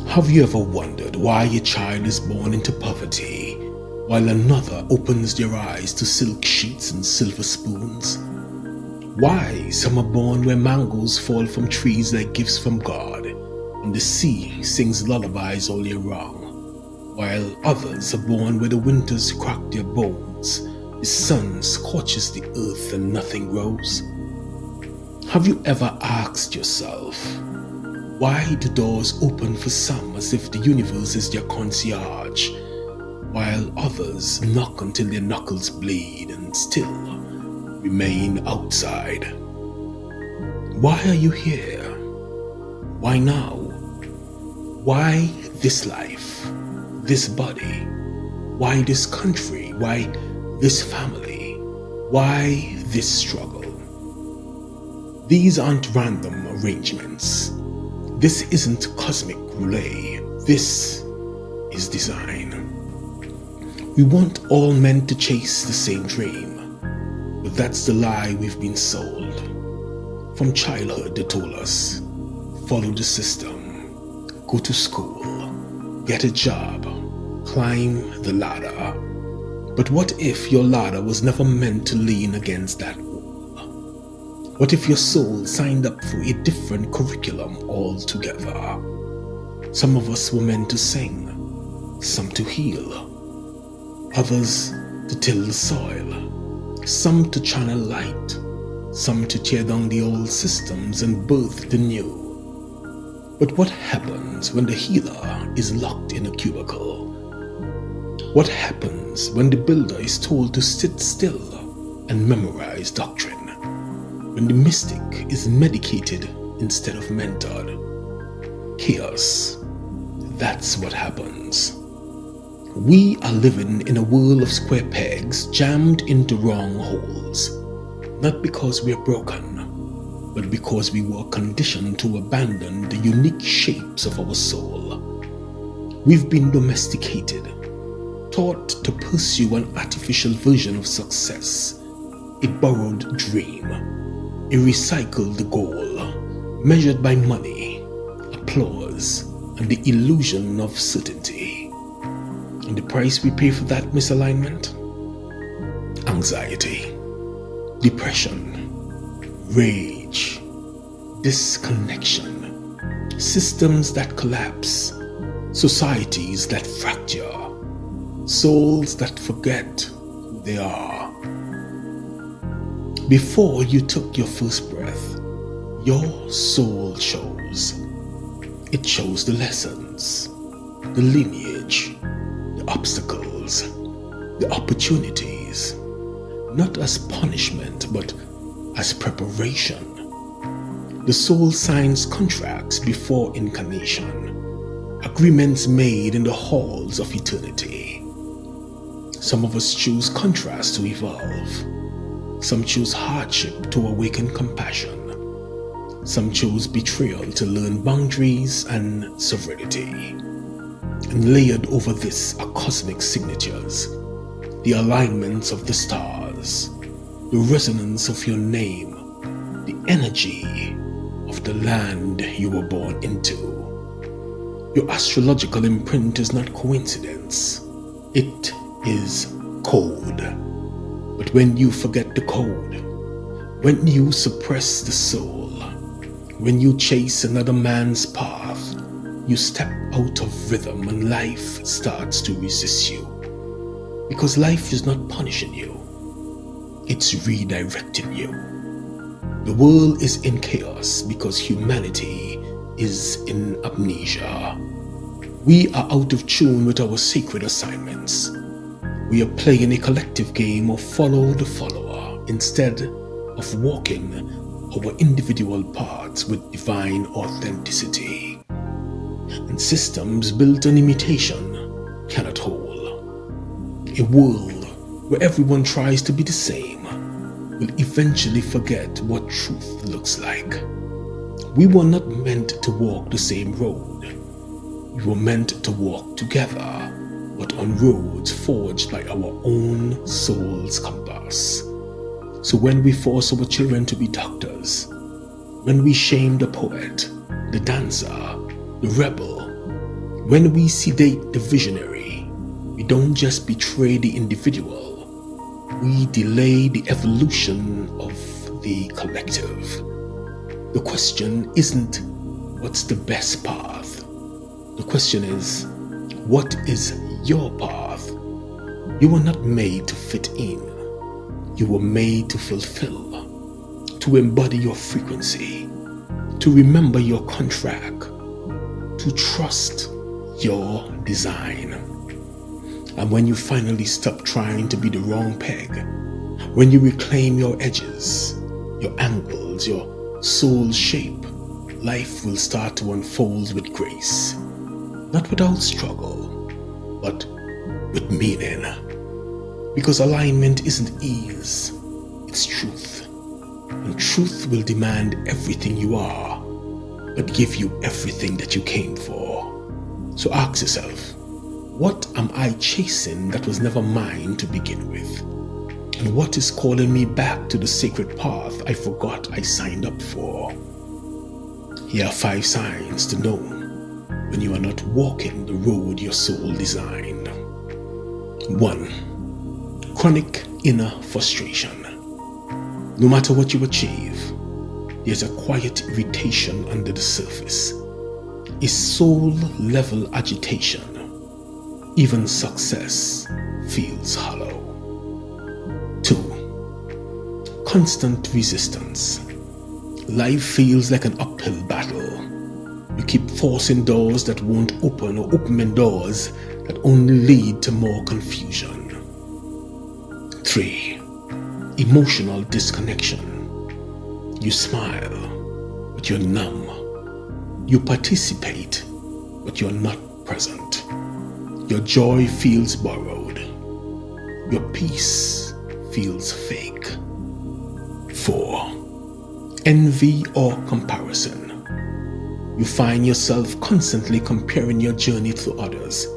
Have you ever wondered why a child is born into poverty while another opens their eyes to silk sheets and silver spoons? Why some are born where mangoes fall from trees like gifts from God and the sea sings lullabies all year round, while others are born where the winters crack their bones, the sun scorches the earth and nothing grows? Have you ever asked yourself, why do doors open for some as if the universe is their concierge, while others knock until their knuckles bleed and still remain outside? Why are you here? Why now? Why this life, this body? Why this country? Why this family? Why this struggle? These aren't random arrangements. This isn't cosmic roulette. This is design. We want all men to chase the same dream, but that's the lie we've been sold. From childhood they told us, follow the system, go to school, get a job, climb the ladder. But what if your ladder was never meant to lean against that wall? What if your soul signed up for a different curriculum altogether? Some of us were meant to sing, some to heal, others to till the soil, some to channel light, some to tear down the old systems and birth the new. But what happens when the healer is locked in a cubicle? What happens when the builder is told to sit still and memorize doctrine? When the mystic is medicated instead of mentored? Chaos. That's what happens. We are living in a world of square pegs jammed into wrong holes. Not because we are broken, but because we were conditioned to abandon the unique shapes of our soul. We've been domesticated, taught to pursue an artificial version of success, a borrowed dream, a recycled goal, measured by money, applause, and the illusion of certainty. And the price we pay for that misalignment? Anxiety, depression, rage, disconnection, systems that collapse, societies that fracture, souls that forget who they are. Before you took your first breath, your soul chose. It chose the lessons, the lineage, the obstacles, the opportunities, not as punishment, but as preparation. The soul signs contracts before incarnation, agreements made in the halls of eternity. Some of us choose contrast to evolve. Some choose hardship to awaken compassion. Some choose betrayal to learn boundaries and sovereignty. And layered over this are cosmic signatures, the alignments of the stars, the resonance of your name, the energy of the land you were born into. Your astrological imprint is not coincidence. It is code. But when you forget the code, when you suppress the soul, when you chase another man's path, you step out of rhythm and life starts to resist you. Because life is not punishing you, it's redirecting you. The world is in chaos because humanity is in amnesia. We are out of tune with our sacred assignments. We are playing a collective game of follow the follower instead of walking our individual paths with divine authenticity. And systems built on imitation cannot hold. A world where everyone tries to be the same will eventually forget what truth looks like. We were not meant to walk the same road. We were meant to walk together, but on roads forged by our own soul's compass. So when we force our children to be doctors, when we shame the poet, the dancer, the rebel, When we sedate the visionary, we don't just betray the individual, we delay the evolution of the collective. The question isn't what's the best path. The question is, what is your path? You were not made to fit in. You were made to fulfill, to embody your frequency, to remember your contract, to trust your design. And when you finally stop trying to be the wrong peg, when you reclaim your edges, your angles, your soul shape, life will start to unfold with grace. Not without struggle, but with meaning. Because alignment isn't ease, it's truth. And truth will demand everything you are, but give you everything that you came for. So ask yourself, what am I chasing that was never mine to begin with? And what is calling me back to the sacred path I forgot I signed up for? Here are 5 signs to know when you are not walking the road your soul designed. 1. Chronic inner frustration. No matter what you achieve, there's a quiet irritation under the surface, a soul-level agitation. Even success feels hollow. 2. Constant resistance. Life feels like an uphill battle. You keep forcing doors that won't open or opening doors that only lead to more confusion. 3. Emotional disconnection. You smile, but you're numb. You participate, but you're not present. Your joy feels borrowed. Your peace feels fake. 4. Envy or comparison. You find yourself constantly comparing your journey to others,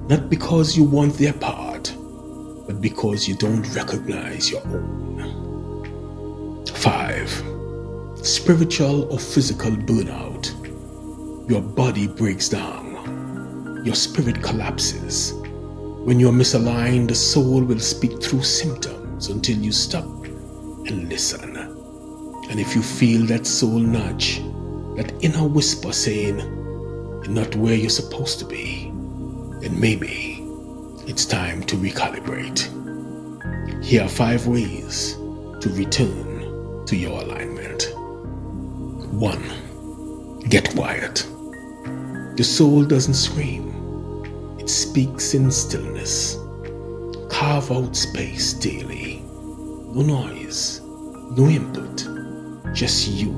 not because you want their part, but because you don't recognize your own. 5. Spiritual or physical burnout. Your body breaks down. Your spirit collapses. When you're misaligned, the soul will speak through symptoms until you stop and listen. And if you feel that soul nudge, that inner whisper saying, you're not where you're supposed to be, then maybe it's time to recalibrate. Here are 5 ways to return to your alignment. 1. Get quiet. The soul doesn't scream. It speaks in stillness. Carve out space daily. No noise, no input, just you,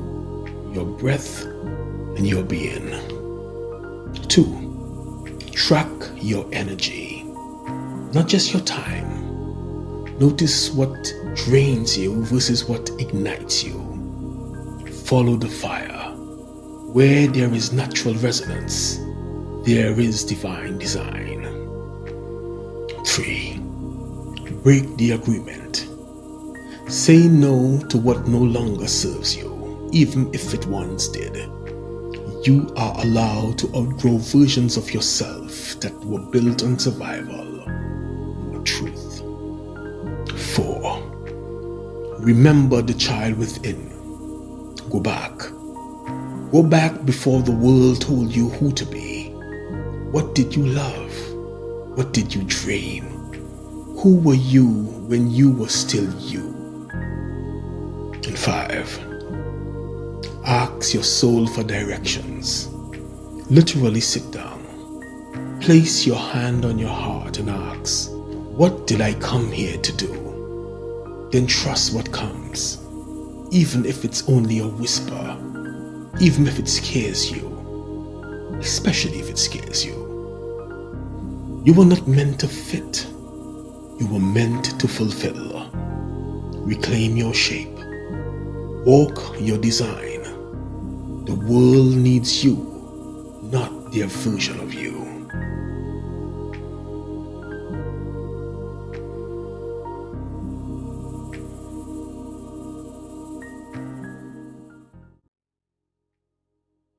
your breath, and your being. 2. Track your energy, not just your time. Notice what drains you versus what ignites you. Follow the fire. Where there is natural resonance, there is divine design. 3. Break the agreement. Say no to what no longer serves you, even if it once did. You are allowed to outgrow versions of yourself that were built on survival, not truth. 4. Remember the child within. Go back. Go back before the world told you who to be. What did you love? What did you dream? Who were you when you were still you? And 5. Ask your soul for directions. Literally sit down. Place your hand on your heart and ask, what did I come here to do? Then trust what comes, even if it's only a whisper, even if it scares you, especially if it scares you. You were not meant to fit. You were meant to fulfill. Reclaim your shape. Walk your design. The world needs you, not their version of you.